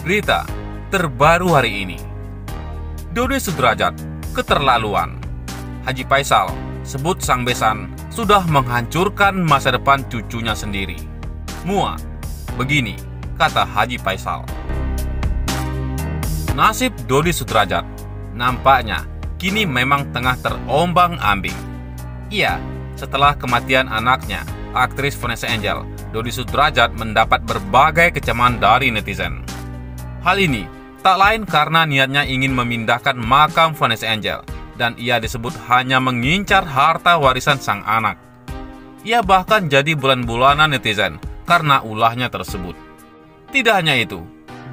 Berita terbaru hari ini. Dodi Sudrajat keterlaluan. Haji Faisal sebut sang besan sudah menghancurkan masa depan cucunya sendiri. Muat, begini kata Haji Faisal. Nasib Dodi Sudrajat nampaknya kini memang tengah terombang-ambing. Ia, setelah kematian anaknya, aktris Vanessa Angel, Dodi Sudrajat mendapat berbagai kecaman dari netizen. Hal ini tak lain karena niatnya ingin memindahkan makam Vanessa Angel dan ia disebut hanya mengincar harta warisan sang anak. Ia bahkan jadi bulan-bulanan netizen karena ulahnya tersebut. Tidak hanya itu,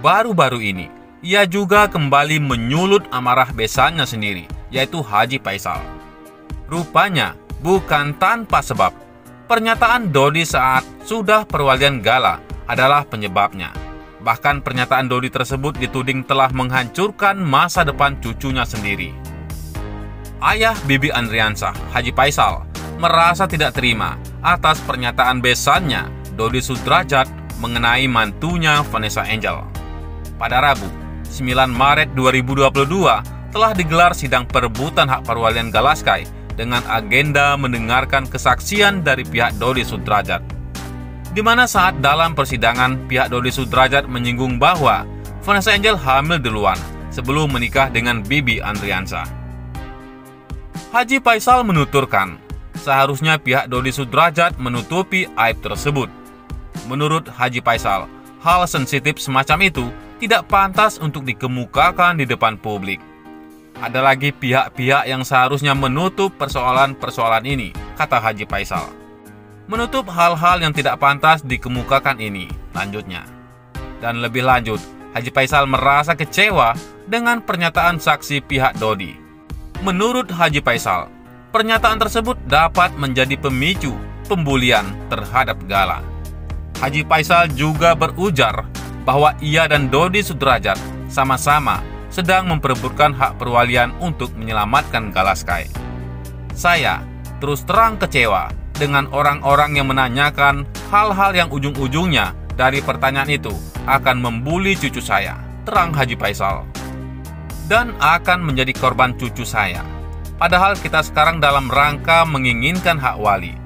baru-baru ini ia juga kembali menyulut amarah besannya sendiri, yaitu Haji Faisal. Rupanya bukan tanpa sebab, pernyataan Dodi saat sudah perwalian gala adalah penyebabnya. Bahkan pernyataan Dodi tersebut dituding telah menghancurkan masa depan cucunya sendiri. Ayah Bibi Andriansah, Haji Faisal, merasa tidak terima atas pernyataan besannya Dodi Sudrajat mengenai mantunya Vanessa Angel. Pada Rabu, 9 Maret 2022 telah digelar sidang perebutan hak perwalian Galaskai dengan agenda mendengarkan kesaksian dari pihak Dodi Sudrajat. Di mana saat dalam persidangan pihak Dodi Sudrajat menyinggung bahwa Vanessa Angel hamil duluan sebelum menikah dengan Bibi Andriansah. Haji Faisal menuturkan, seharusnya pihak Dodi Sudrajat menutupi aib tersebut. Menurut Haji Faisal, hal sensitif semacam itu tidak pantas untuk dikemukakan di depan publik. Ada lagi pihak-pihak yang seharusnya menutup persoalan-persoalan ini, kata Haji Faisal. Menutup hal-hal yang tidak pantas dikemukakan ini, lanjutnya. Dan lebih lanjut, Haji Faisal merasa kecewa dengan pernyataan saksi pihak Dodi. Menurut Haji Faisal, pernyataan tersebut dapat menjadi pemicu pembulian terhadap Gala. Haji Faisal juga berujar bahwa ia dan Dodi Sudrajat sama-sama sedang memperebutkan hak perwalian untuk menyelamatkan Galaskai. Saya terus terang kecewa dengan orang-orang yang menanyakan hal-hal yang ujung-ujungnya dari pertanyaan itu akan membuli cucu saya, terang Haji Faisal. Dan akan menjadi korban cucu saya. Padahal kita sekarang dalam rangka menginginkan hak wali.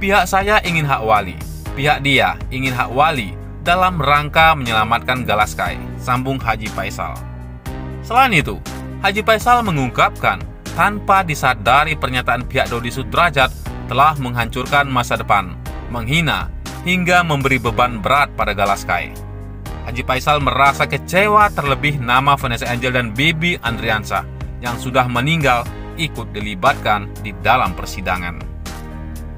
Pihak saya ingin hak wali, pihak dia ingin hak wali dalam rangka menyelamatkan Galaskai, sambung Haji Faisal. Selain itu, Haji Faisal mengungkapkan tanpa disadari pernyataan pihak Dodi Sudrajat telah menghancurkan masa depan, menghina, hingga memberi beban berat pada Galaskai. Haji Faisal merasa kecewa terlebih nama Vanessa Angel dan Bibi Andriansah yang sudah meninggal ikut dilibatkan di dalam persidangan.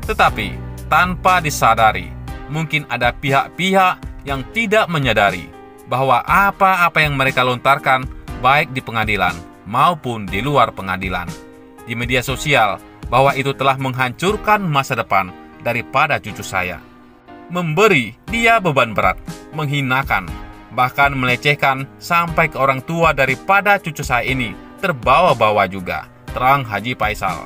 Tetapi tanpa disadari, mungkin ada pihak-pihak yang tidak menyadari bahwa apa-apa yang mereka lontarkan baik di pengadilan maupun di luar pengadilan, di media sosial, bahwa itu telah menghancurkan masa depan daripada cucu saya. Memberi dia beban berat, menghinakan, bahkan melecehkan sampai ke orang tua daripada cucu saya ini terbawa-bawa juga, terang Haji Faisal.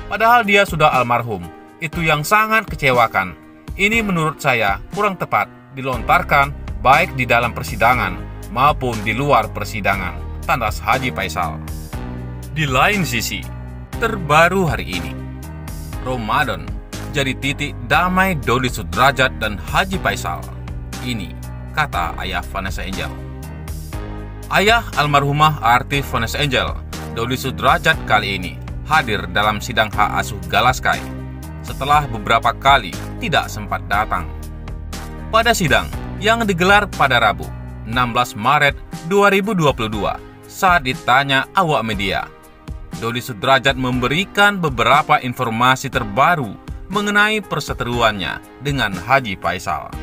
Padahal dia sudah almarhum, itu yang sangat kecewakan. Ini menurut saya kurang tepat dilontarkan baik di dalam persidangan maupun di luar persidangan, tandas Haji Faisal. Di lain sisi, terbaru hari ini, Ramadan jadi titik damai Dodi Sudrajat dan Haji Faisal. Ini kata ayah Vanessa Angel. Ayah almarhumah artis Vanessa Angel, Dodi Sudrajat kali ini hadir dalam sidang hak asuh Galaskai setelah beberapa kali tidak sempat datang. Pada sidang yang digelar pada Rabu, 16 Maret 2022, saat ditanya awak media, Dodi Sudrajat memberikan beberapa informasi terbaru mengenai perseteruannya dengan Haji Faisal.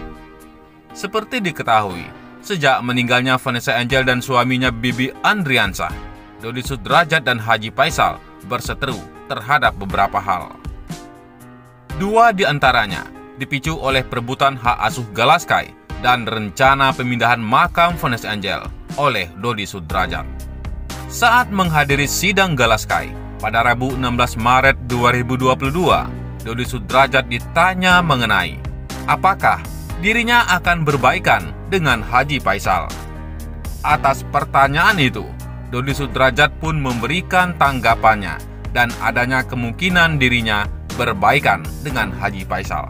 Seperti diketahui, sejak meninggalnya Vanessa Angel dan suaminya Bibi Andriansah, Dodi Sudrajat dan Haji Faisal berseteru terhadap beberapa hal. Dua di antaranya dipicu oleh perebutan hak asuh Galaskai dan rencana pemindahan makam Vanessa Angel oleh Dodi Sudrajat. Saat menghadiri sidang Galaskai pada Rabu 16 Maret 2022, Dodi Sudrajat ditanya mengenai apakah dirinya akan berbaikan dengan Haji Faisal. Atas pertanyaan itu, Dodi Sudrajat pun memberikan tanggapannya dan adanya kemungkinan dirinya berbaikan dengan Haji Faisal.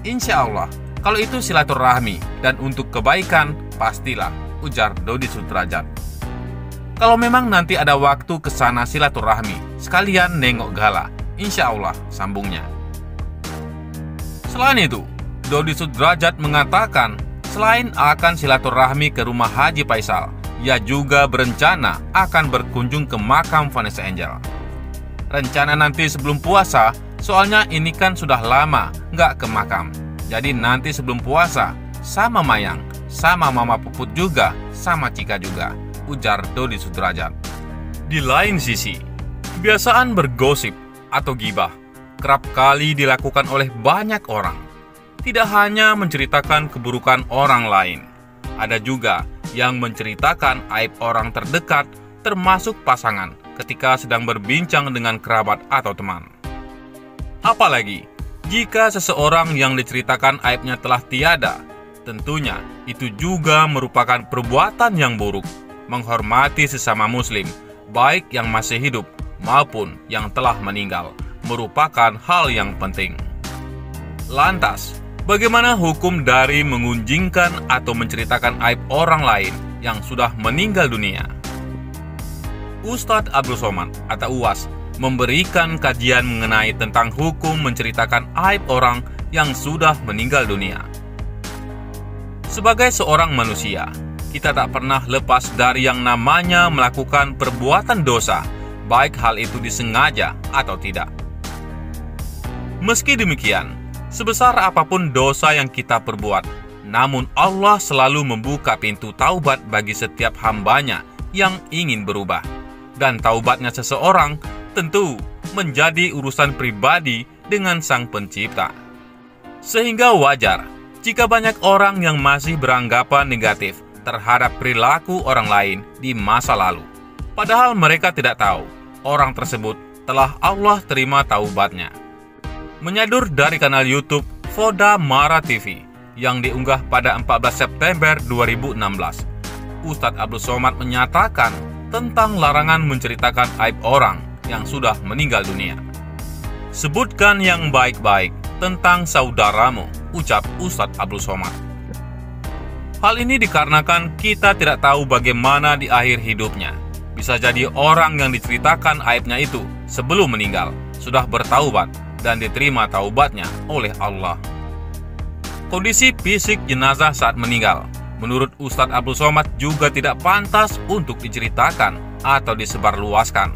Insya Allah, kalau itu silaturahmi dan untuk kebaikan, pastilah, ujar Dodi Sudrajat. Kalau memang nanti ada waktu ke sana silaturahmi, sekalian nengok gala, insya Allah, sambungnya. Selain itu, Dodi Sudrajat mengatakan, selain akan silaturahmi ke rumah Haji Faisal, ia juga berencana akan berkunjung ke makam Vanessa Angel. Rencana nanti sebelum puasa, soalnya ini kan sudah lama nggak ke makam. Jadi nanti sebelum puasa, sama Mayang, sama Mama Puput juga, sama Cika juga, ujar Dodi Sudrajat. Di lain sisi, kebiasaan bergosip atau gibah kerap kali dilakukan oleh banyak orang. Tidak hanya menceritakan keburukan orang lain, ada juga yang menceritakan aib orang terdekat, termasuk pasangan, ketika sedang berbincang dengan kerabat atau teman. Apalagi, jika seseorang yang diceritakan aibnya telah tiada, tentunya itu juga merupakan perbuatan yang buruk. Menghormati sesama muslim, baik yang masih hidup maupun yang telah meninggal, merupakan hal yang penting. Lantas, bagaimana hukum dari mengunjingkan atau menceritakan aib orang lain yang sudah meninggal dunia? Ustadz Abdul Somad atau UAS memberikan kajian mengenai tentang hukum menceritakan aib orang yang sudah meninggal dunia. Sebagai seorang manusia, kita tak pernah lepas dari yang namanya melakukan perbuatan dosa, baik hal itu disengaja atau tidak. Meski demikian, sebesar apapun dosa yang kita perbuat, namun Allah selalu membuka pintu taubat bagi setiap hambanya yang ingin berubah. Dan taubatnya seseorang tentu menjadi urusan pribadi dengan Sang Pencipta. Sehingga wajar jika banyak orang yang masih beranggapan negatif terhadap perilaku orang lain di masa lalu. Padahal mereka tidak tahu orang tersebut telah Allah terima taubatnya. Menyadur dari kanal YouTube Foda Mara TV yang diunggah pada 14 September 2016, Ustadz Abdul Somad menyatakan tentang larangan menceritakan aib orang yang sudah meninggal dunia. Sebutkan yang baik-baik tentang saudaramu, ucap Ustadz Abdul Somad. Hal ini dikarenakan kita tidak tahu bagaimana di akhir hidupnya. Bisa jadi orang yang diceritakan aibnya itu sebelum meninggal sudah bertaubat dan diterima taubatnya oleh Allah. Kondisi fisik jenazah saat meninggal, menurut Ustadz Abdul Somad juga tidak pantas untuk diceritakan atau disebarluaskan.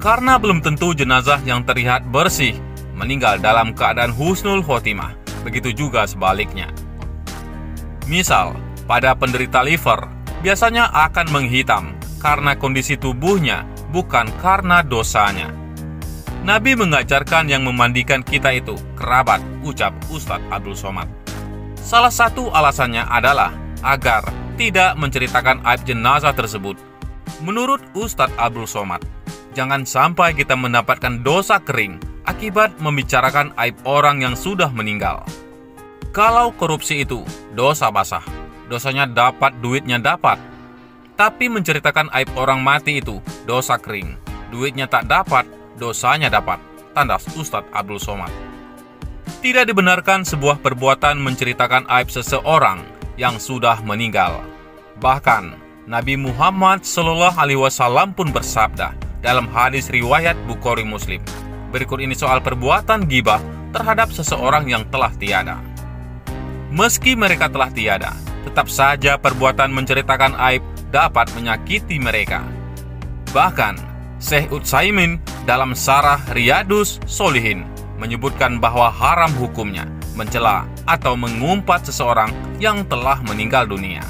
Karena belum tentu jenazah yang terlihat bersih meninggal dalam keadaan husnul khotimah, begitu juga sebaliknya. Misal, pada penderita liver, biasanya akan menghitam karena kondisi tubuhnya, bukan karena dosanya. Nabi mengajarkan yang memandikan kita itu kerabat, ucap Ustadz Abdul Somad. Salah satu alasannya adalah agar tidak menceritakan aib jenazah tersebut. Menurut Ustadz Abdul Somad, jangan sampai kita mendapatkan dosa kering akibat membicarakan aib orang yang sudah meninggal. Kalau korupsi itu dosa basah, dosanya dapat, duitnya dapat. Tapi menceritakan aib orang mati itu dosa kering, duitnya tak dapat, dosanya dapat, tandas Ustadz Abdul Somad. Tidak dibenarkan sebuah perbuatan menceritakan aib seseorang yang sudah meninggal. Bahkan Nabi Muhammad SAW pun bersabda dalam hadis riwayat Bukhari Muslim. Berikut ini soal perbuatan ghibah terhadap seseorang yang telah tiada. Meski mereka telah tiada, tetap saja perbuatan menceritakan aib dapat menyakiti mereka. Bahkan Syekh Utsaimin dalam Syarah Riyadus Sholihin menyebutkan bahwa haram hukumnya mencela atau mengumpat seseorang yang telah meninggal dunia.